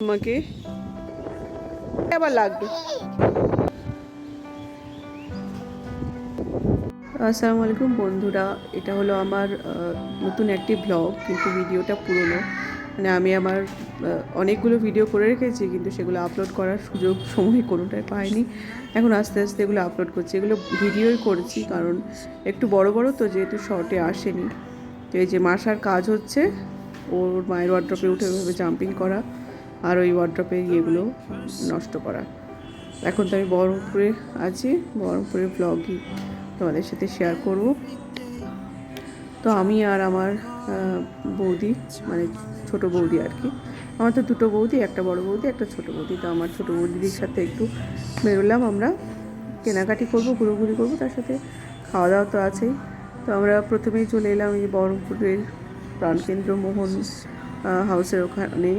তোমাকে আবার লাগবে। আসসালামু আলাইকুম বন্ধুরা, এটা হলো আমার নতুন একটি ব্লগ, কিন্তু ভিডিওটা পুরনো। মানে আমি আমার অনেকগুলো ভিডিও করে রেখেছি, কিন্তু সেগুলো আপলোড করার সুযোগ সময় কোনোটাই পাইনি। এখন আস্তে আস্তে এগুলো আপলোড করছি। এগুলো ভিডিওই করছি কারণ একটু বড় বড় তো, যেহেতু শর্টে আসেনি। তো এই যে মাসার কাজ হচ্ছে, ওর মায়ের ওয়ার্ড্রপে উঠে ওইভাবে জাম্পিং করা আর ওই ওয়ার্ড্রপের ইয়েগুলো নষ্ট করা। এখন তো আমি বহরমপুরে আছি, বহরমপুরের ব্লগই তোমাদের সাথে শেয়ার করব। তো আমি আর আমার বৌদি, মানে ছোট বৌদি আর কি। আমার তো দুটো বৌদি, একটা বড় বৌদি একটা ছোট বৌদি। তো আমার ছোট বৌদির সাথে একটু বেরোলাম, আমরা কেনাকাটি করবো, ঘুরোঘুরি করবো, তার সাথে খাওয়া দাওয়া তো আছেই। তো আমরা প্রথমেই চলে এলাম এই বহরমপুরের প্রাণকেন্দ্র মোহন হাউসের ওখানে।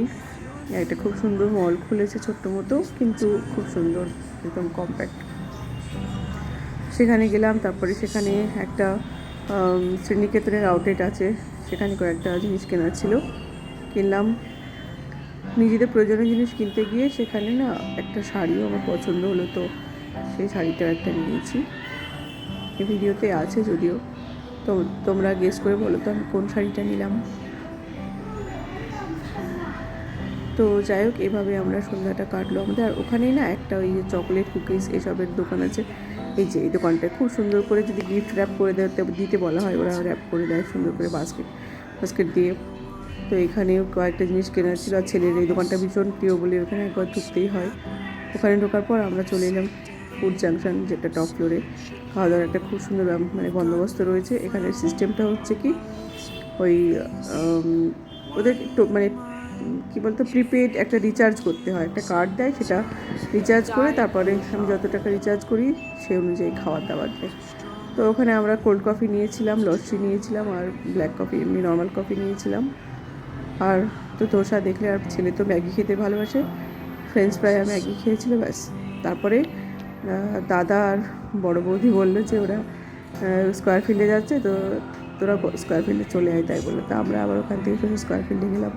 একটা খুব সুন্দর মল খুলেছে, ছোট্ট মতো কিন্তু খুব সুন্দর, একদম কম্প্যাক্ট। সেখানে গেলাম, তারপরে সেখানে একটা শ্রীনিকেতনের আউটলেট আছে, সেখানে কয়েকটা জিনিস কেনার ছিল, কিনলাম। নিজেদের প্রয়োজনীয় জিনিস কিনতে গিয়ে সেখানে না একটা শাড়িও আমার পছন্দ হলো, তো সেই শাড়িটাও একটা নিয়েছি। এই ভিডিওতে আছে যদিও, তো তোমরা গেস করে বলো তো আমি কোন শাড়িটা নিলাম। তো যাই হোক, এভাবে আমরা সন্ধ্যাটা কাটলো আমাদের। আর ওখানেই না একটা ওই চকলেট কুকিজ এসবের দোকান আছে। এই যে এই দোকানটা খুব সুন্দর করে, যদি গিফট র্যাপ করে দিতে বলা হয়, ওরা র্যাপ করে দেয় সুন্দর করে বাস্কেট দিয়ে। তো এখানেও কয়েকটা জিনিস কেনার ছিল। আর ছেলের এই দোকানটা ভীষণ প্রিয় বলে ওখানে একবার ঢুকতেই হয়। ওখানে ঢোকার পর আমরা চলে এলাম ফুড জাংশন, যেটা টপ ফ্লোরে। খাওয়া দাওয়ার একটা খুব সুন্দর মানে বন্দোবস্ত রয়েছে। এখানের সিস্টেমটা হচ্ছে কি, ওই ওদের মানে কী বলতো, প্রিপেড একটা রিচার্জ করতে হয়, একটা কার্ড দেয়, সেটা রিচার্জ করে তারপরে আমি যত টাকা রিচার্জ করি সেই অনুযায়ী খাবার দাবার দেয়। তো ওখানে আমরা কোল্ড কফি নিয়েছিলাম, লস্যি নিয়েছিলাম, আর ব্ল্যাক কফি, এমনি নর্মাল কফি নিয়েছিলাম। আর তো ধোসা দেখলে, আর ছেলে তো ম্যাগি খেতে ভালোবাসে, ফ্রেঞ্চ ফ্রাই আর ম্যাগি খেয়েছিল, ব্যাস। তারপরে দাদা আর বড় বৌদি বললো যে ওরা স্কোয়ার ফিল্ডে যাচ্ছে, তো তোরা স্কোয়ার ফিল্ডে চলে আয়, তাই বললো। তা আমরা আবার ওখান থেকে ফের স্কোয়ার ফিল্ডে গেলাম।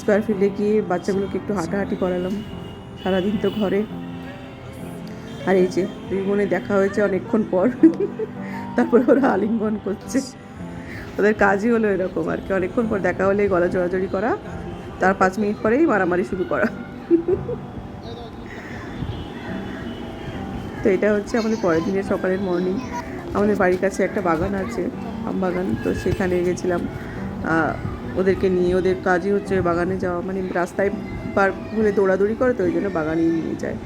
স্কোয়ার ফিল্ডে গিয়ে বাচ্চাগুলোকে একটু হাঁটাহাঁটি করালাম, সারাদিন তো ঘরে। আর এই যে দুই বোনে দেখা হয়েছে অনেকক্ষণ পর, তারপরে ওরা আলিঙ্গন করছে। ওদের কাজই হলো এরকম আর কি, অনেকক্ষণ পর দেখা হলে গলা জড়াজড়ি করা, তার 5 মিনিট পরেই মারামারি শুরু করা। তো এটা হচ্ছে আমাদের পরের দিনের সকালের মর্নিং। আমাদের বাড়ির কাছে একটা বাগান আছে, আম বাগান, তো সেখানে গেছিলাম ওদেরকে নিয়ে। ওদের কাজই হচ্ছে বাগানে যাওয়া, মানে রাস্তায় পার হলে দৌড়াদৌড়ি করে, তো ওই জন্য বাগানেই নিয়ে যায়,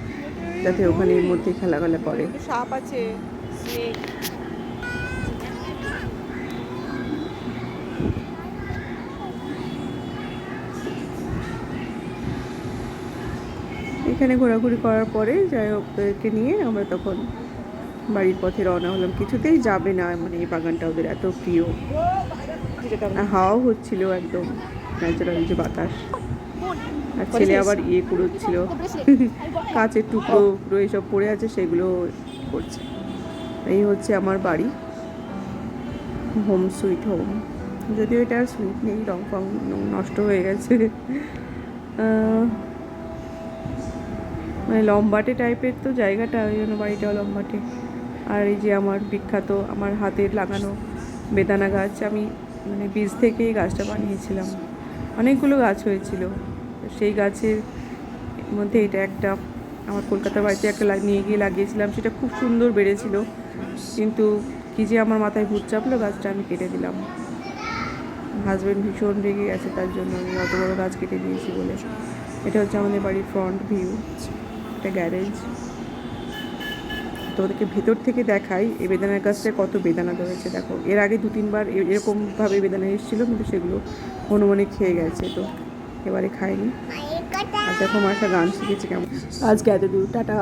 যাতে ওখানে এর মধ্যে খেলাধুলা করে। সাপ আছে, এখানে ঘোরাঘুরি করার পরে যাই হোক, ওদেরকে নিয়ে আমরা তখন বাড়ির পথে রওনা হলাম। কিছুতেই যাবে না, মানে এই বাগানটা ওদের এত প্রিয়। হাওয়াও হচ্ছিল একদম ন্যাচারাল যে বাতাস। আর ছেলে আবার কুড়োচ্ছিল, কাঁচের টুকরো পুরো এইসব পড়ে আছে, সেগুলো করছে। এই হচ্ছে আমার বাড়ি, হোম সুইট হোম। যদিও এটা আর সুইট নেই, রং ফং নষ্ট হয়ে গেছে, মানে লম্বাটে টাইপের তো জায়গাটা, ওই জন্য বাড়িটাও লম্বাটে। আর এই যে আমার বিখ্যাত, আমার হাতের লাগানো বেদানা গাছ, আমি মানে বীজ থেকেই গাছটা বানিয়েছিলাম। অনেকগুলো গাছ হয়েছিল, সেই গাছের মধ্যে এটা একটা। আমার কলকাতা বাড়িতে একটা নিয়ে গিয়ে লাগিয়েছিলাম, সেটা খুব সুন্দর বেড়েছিল, কিন্তু কী যে আমার মাথায় ভূত চাপলো, গাছটা আমি কেটে দিলাম। হাজব্যান্ড ভীষণ রেগে গেছে তার জন্য, আমি অত বড় গাছ কেটে দিয়েছি বলে। এটা হচ্ছে আমাদের বাড়ির ফ্রন্ট ভিউ, একটা গ্যারেজ। তো ওদেরকে ভেতর থেকে দেখাই এই বেদানার গাছটায় কত বেদানা ধরেছে। দেখো, এর আগে 2-3 বার এরকমভাবে বেদানা এসেছিলো, কিন্তু সেগুলো মনে খেয়ে গেছে, তো এবারে খাইনি। আর দেখো মাসা গান শিখেছে কেমন। আজকে এত দূর, টাটা।